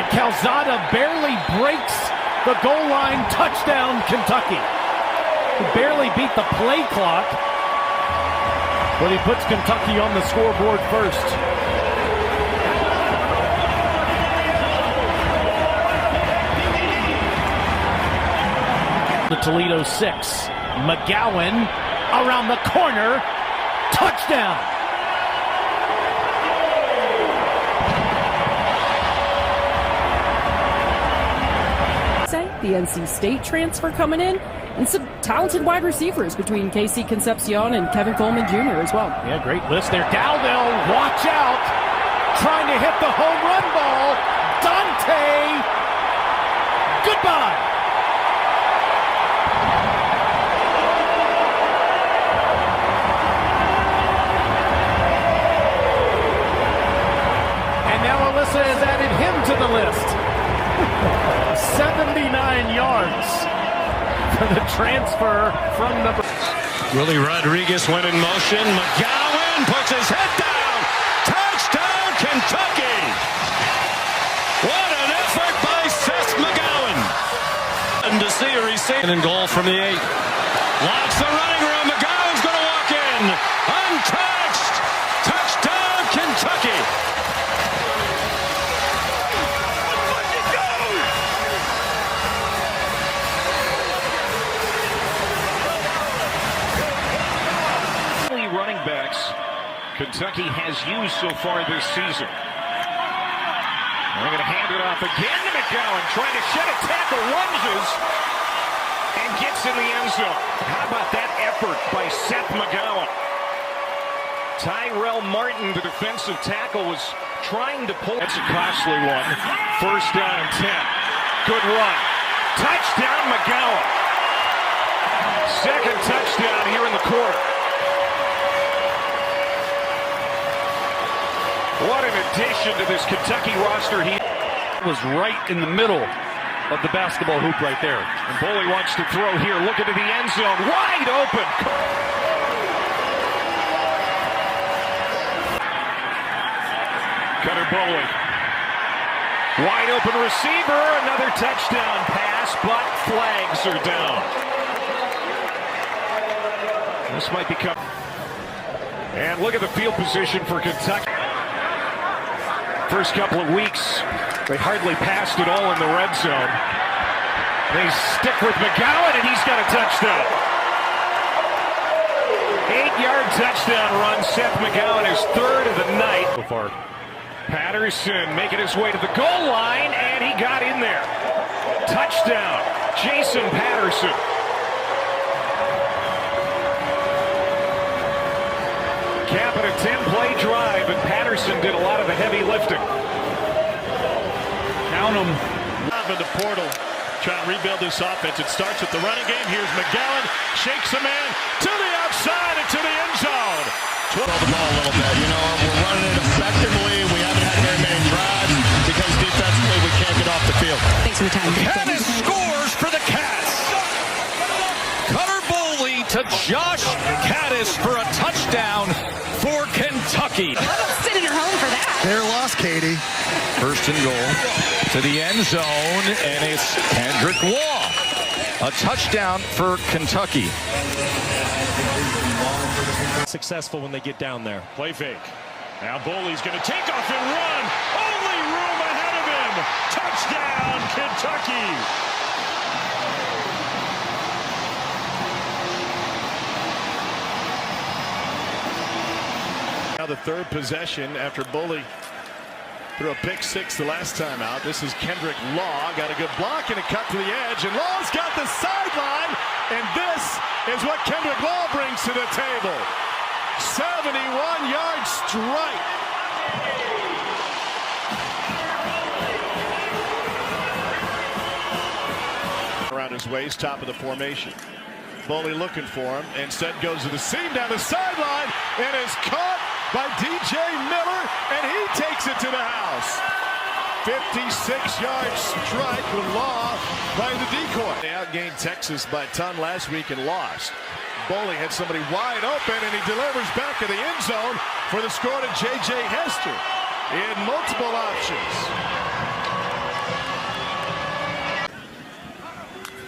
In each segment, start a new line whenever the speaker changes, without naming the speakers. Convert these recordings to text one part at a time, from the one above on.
And Calzada barely breaks the goal line. Touchdown, Kentucky. He barely beat the play clock, but he puts Kentucky on the scoreboard first. The Toledo 6. McGowan around the corner. Touchdown.
The NC State transfer coming in, and some talented wide receivers between Casey Concepcion and Kevin Coleman Jr. as well.
Yeah, great list there. Dowdell, watch out. Trying to hit the home run ball. Dante, goodbye. And now Alyssa has added him to the list. 79 yards for the transfer from number.
Willie Rodriguez went in motion. McGowan puts his head down. Touchdown, Kentucky. What an effort by Seth McGowan. And to see a receiver and goal from the 8. Lots of running room. McGowan's going to walk in. Untouched. Touchdown, Kentucky.
Running backs Kentucky has used so far this season. They're going to hand it off again to McGowan, trying to shed a tackle, lunges, and gets in the end zone. How about that effort by Seth McGowan? Tyrell Martin, the defensive tackle, was trying to pull. That's a costly one. First down and 10. Good run. Touchdown, McGowan. Second touchdown here in the quarter. What an addition to this Kentucky roster. He
was right in the middle of the basketball hoop right there.
And Boley wants to throw here, looking to the end zone, wide open. Cutter Boley. Wide open receiver, another touchdown pass, but flags are down. This might become... And look at the field position for Kentucky. First couple of weeks, they hardly passed it all in the red zone. They stick with McGowan, and he's got a touchdown. 8-yard touchdown run. Seth McGowan is third of the night. So far. Patterson making his way to the goal line, and he got in there. Touchdown, Jason Patterson. Cap at a 10-play drive, and Patterson did a lot of the heavy lifting.
Count them.
In the portal, trying to rebuild this offense. It starts with the running game. Here's McGowan, shakes a man to the outside and to the end zone.
Throw the ball a little bit. You know, we're running it effectively. We haven't had very many drives because defensively we can't get off the field.
Thanks for the time.
Caddis scores for the Cats. Cutter Boley to Josh Caddis for a touchdown for Kentucky.
Sit in her home for that.
They're lost, Katie.
First and goal to the end zone, and it's Kendrick Law. A touchdown for Kentucky.
Successful when they get down there. Play fake. Now Boley's going to take off and run. Only room ahead of him. Touchdown, Kentucky. Now the third possession after Boley threw a pick six the last time out. This is Kendrick Law. Got a good block and a cut to the edge. And Law's got the sideline. And this is what Kendrick Law brings to the table. 71-yard strike. Around his waist, top of the formation. Boley looking for him. Instead goes to the seam down the sideline and is caught by DJ Miller, and he takes it to the house. 56-yard strike with Law by the decoy. They outgained Texas by a ton last week and lost. Boley had somebody wide open, and he delivers back in the end zone for the score to J.J. Hester. He had multiple options.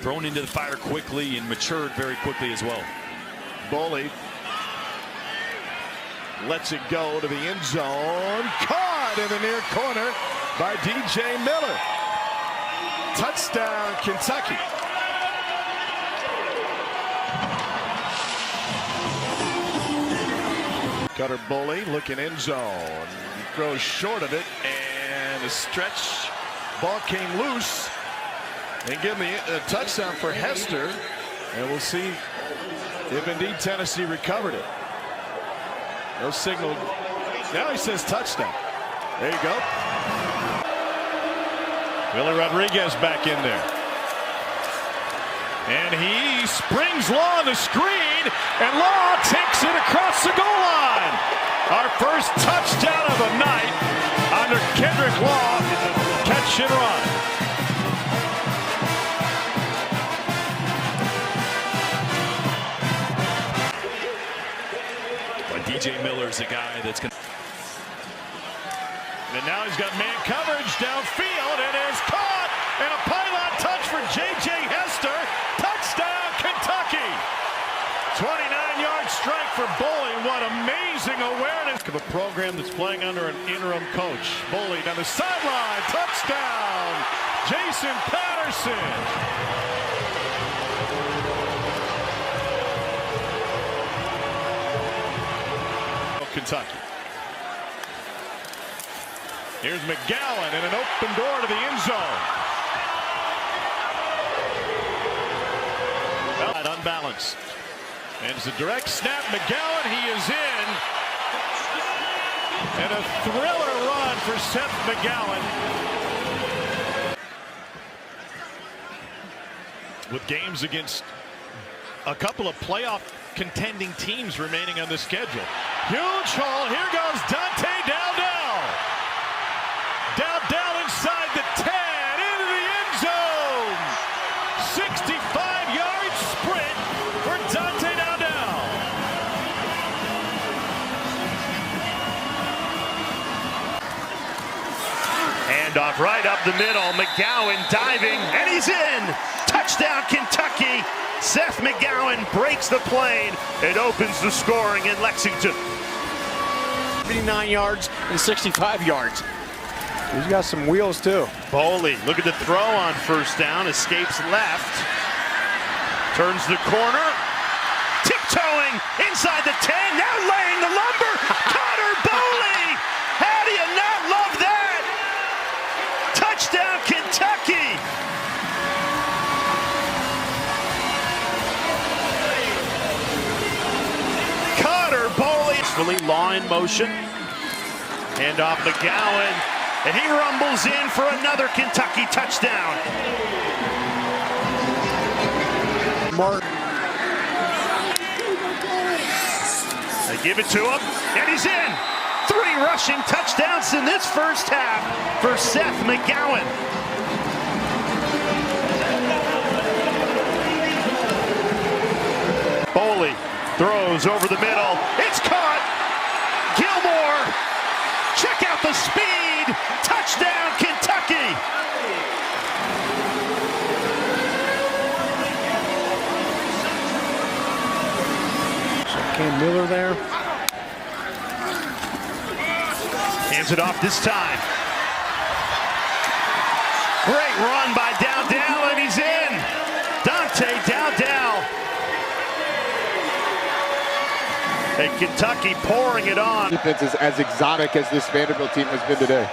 thrown into the fire quickly and matured very quickly as well.
Boley lets it go to the end zone. Caught in the near corner by DJ Miller. Touchdown, Kentucky. Cutter Boley looking end zone. He throws short of it, and a stretch ball came loose. And give me a touchdown for Hester. And we'll see if indeed Tennessee recovered it. No signal. Now he says touchdown. There you go. Willie Rodriguez back in there. And he springs Law on the screen, and Law takes it across the goal line. Our first touchdown of the night under Kendrick Law. Catch and run.
But DJ Miller's a guy that's going to...
And now he's got man coverage downfield, and is caught, and a pylon touch for J.J. Hester. Touchdown, Kentucky. 29-yard strike for Boley. What amazing awareness of a program that's playing under an interim coach. Boley down the sideline. Touchdown, Jason Patterson. Kentucky. Here's McGowan and an open door to the end zone. Unbalanced. And it's a direct snap. McGowan, he is in. And a thriller run for Seth McGowan. With games against a couple of playoff contending teams remaining on the schedule. Huge haul. Here goes Dante Dowdell. Dowdell inside the 10, into the end zone. 65-yard sprint for Dante Dowdell.
Handoff right up the middle. McGowan diving, and he's in. Touchdown, Kentucky. Seth McGowan breaks the plane. It opens the scoring in Lexington.
39 yards and 65 yards. He's got some wheels too.
Boley, look at the throw on first down. Escapes left. Turns the corner. Tiptoeing inside the 10. Now laying the lumber. Connor Boley. How do you not love that? Touchdown, Kentucky. Connor Boley. Law in motion. Hand off McGowan. And he rumbles in for another Kentucky touchdown.
Martin.
They give it to him, and he's in. 3 rushing touchdowns in this first half for Seth McGowan. Boley throws over the middle. It's caught. Gilmore. Check out the speed. Touchdown, Kentucky.
Cam Miller there.
Hands it off this time. Great run by Dowdell, and he's in. Dante Dowdell. And Kentucky pouring it on.
Defense is as exotic as this Vanderbilt team has been today.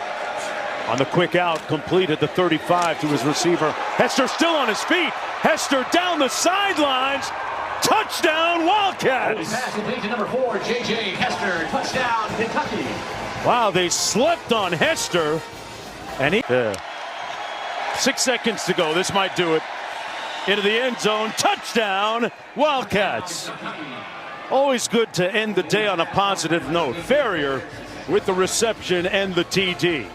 On the quick out, complete at the 35 to his receiver. Hester still on his feet. Hester down the sidelines. Touchdown, Wildcats!
Pass complete to number 4, J.J. Hester. Touchdown, Kentucky.
Wow, they slept on Hester. And he... 6 seconds to go. This might do it. Into the end zone. Touchdown, Wildcats. Always good to end the day on a positive note. Ferrier with the reception and the TD.